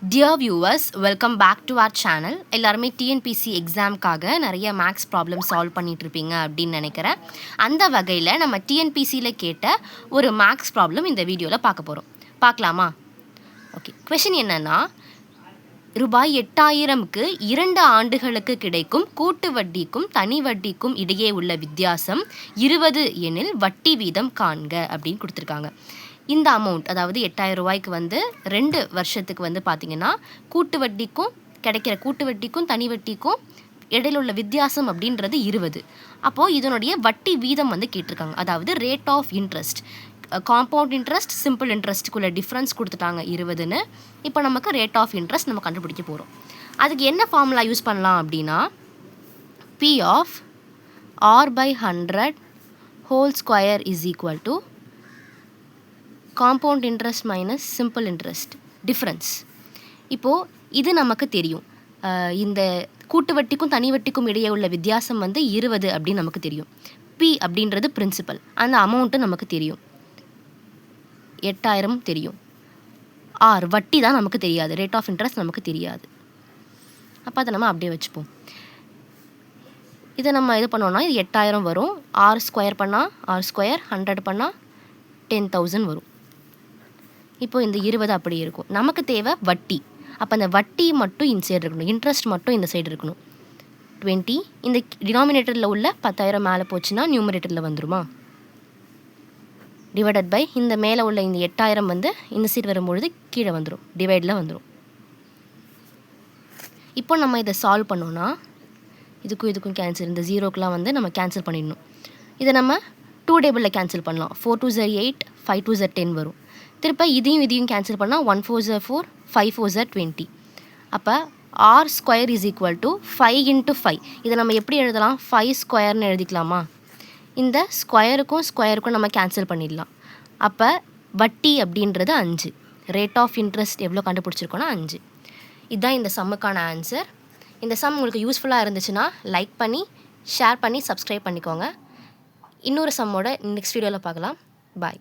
Dear viewers, welcome back to our channel. எல்லாருமே TNPSC எக்ஸாம்க்காக நிறைய மேக்ஸ் ப்ராப்ளம் சால்வ் பண்ணிகிட்ருப்பீங்க அப்படின்னு நினைக்கிறேன். அந்த வகையில் நம்ம டிஎன்பிசியில் கேட்ட ஒரு மேக்ஸ் ப்ராப்ளம் இந்த வீடியோவில் பார்க்க போகிறோம். பார்க்கலாமா? ஓகே, கொஷின் என்னென்னா, ரூபாய் 8000க்கு 2 ஆண்டுகளுக்கு கிடைக்கும் கூட்டு வட்டிக்கும் தனி வட்டிக்கும் இடையே உள்ள வித்தியாசம் 20 எனில் வட்டி வீதம் காண்க அப்படின்னு கொடுத்துருக்காங்க. இந்த அமௌண்ட், அதாவது 8000 ரூபாய்க்கு 2 வருஷத்துக்கு பார்த்திங்கன்னா கூட்டு வட்டிக்கும் கிடைக்கிற கூட்டு வட்டிக்கும் தனி வட்டிக்கும் இடையில உள்ள வித்தியாசம் அப்படின்றது 20. அப்போது இதனுடைய வட்டி வீதம் கேட்டிருக்காங்க. அதாவது rate of interest, compound interest, simple இன்ட்ரெஸ்ட்டுக்குள்ள டிஃப்ரென்ஸ் கொடுத்துட்டாங்க 20ன்னு. இப்போ நமக்கு ரேட் ஆஃப் இன்ட்ரெஸ்ட் நம்ம கண்டுபிடிக்க போகிறோம். அதுக்கு என்ன ஃபார்முலா யூஸ் பண்ணலாம் அப்படின்னா, P of R/100 whole square is equal to compound interest minus simple interest difference. இப்போது இது நமக்கு தெரியும். இந்த கூட்டு வட்டிக்கும் தனி வட்டிக்கும் இடையே உள்ள வித்தியாசம் 20 அப்படின்னு நமக்கு தெரியும். P அப்படின்றது பிரின்சிபல், அந்த அமௌண்ட்டு நமக்கு தெரியும், 8000 தெரியும். R வட்டி தான் நமக்கு தெரியாது, ரேட் ஆஃப் இன்ட்ரெஸ்ட் நமக்கு தெரியாது. அப்போ அதை நம்ம அப்படியே வச்சுப்போம். இதை நம்ம இது பண்ணோன்னா இது 8000 வரும். R² பண்ணால் R², 100 பண்ணால் 10,000 வரும். இப்போது இந்த 20 அப்படி இருக்கும். நமக்கு தேவை வட்டி. அப்போ அந்த வட்டி மட்டும் இந்த சைடு இருக்கணும், இன்ட்ரெஸ்ட் மட்டும் இந்த சைடு இருக்கணும். 20 இந்த டினாமினேட்டரில் உள்ள 10,000 மேலே போச்சுன்னா நியூமரேட்டரில் வந்துருமா, டிவைடட் பை இந்த மேலே உள்ள இந்த 8000 இந்த சைடு வரும்பொழுது கீழே வந்துடும், டிவைடில் வந்துடும். இப்போ நம்ம இதை சால்வ் பண்ணோன்னா இதுக்கும் இதுக்கும் கேன்சல், இந்த ஜீரோக்கெலாம் நம்ம கேன்சல் பண்ணிடணும். இதை நம்ம 2 டேபிளில் கேன்சல் பண்ணலாம். 4 2 0 8, 5 2 0 10 வரும். திருப்ப இதையும் கேன்சல் பண்ணால் 1 4 0 4, 5 4 0 20. அப்போ R² இஸ் ஈக்குவல் டு 5 × 5. இதை நம்ம எப்படி எழுதலாம், 5² எழுதிக்கலாமா? இந்த ஸ்கொயருக்கும் நம்ம கேன்சல் பண்ணிடலாம். அப்போ வட்டி அப்படின்றது 5. ரேட் ஆஃப் இன்ட்ரெஸ்ட் எவ்வளோ கண்டுபிடிச்சிருக்கோன்னா 5. இதுதான் இந்த சம்முக்கான ஆன்சர். இந்த சம் உங்களுக்கு யூஸ்ஃபுல்லாக இருந்துச்சுன்னா லைக் பண்ணி, ஷேர் பண்ணி, சப்ஸ்கிரைப் பண்ணிக்கோங்க. இன்னொரு சம்மோட நெக்ஸ்ட் வீடியோவில் பார்க்கலாம். பாய்.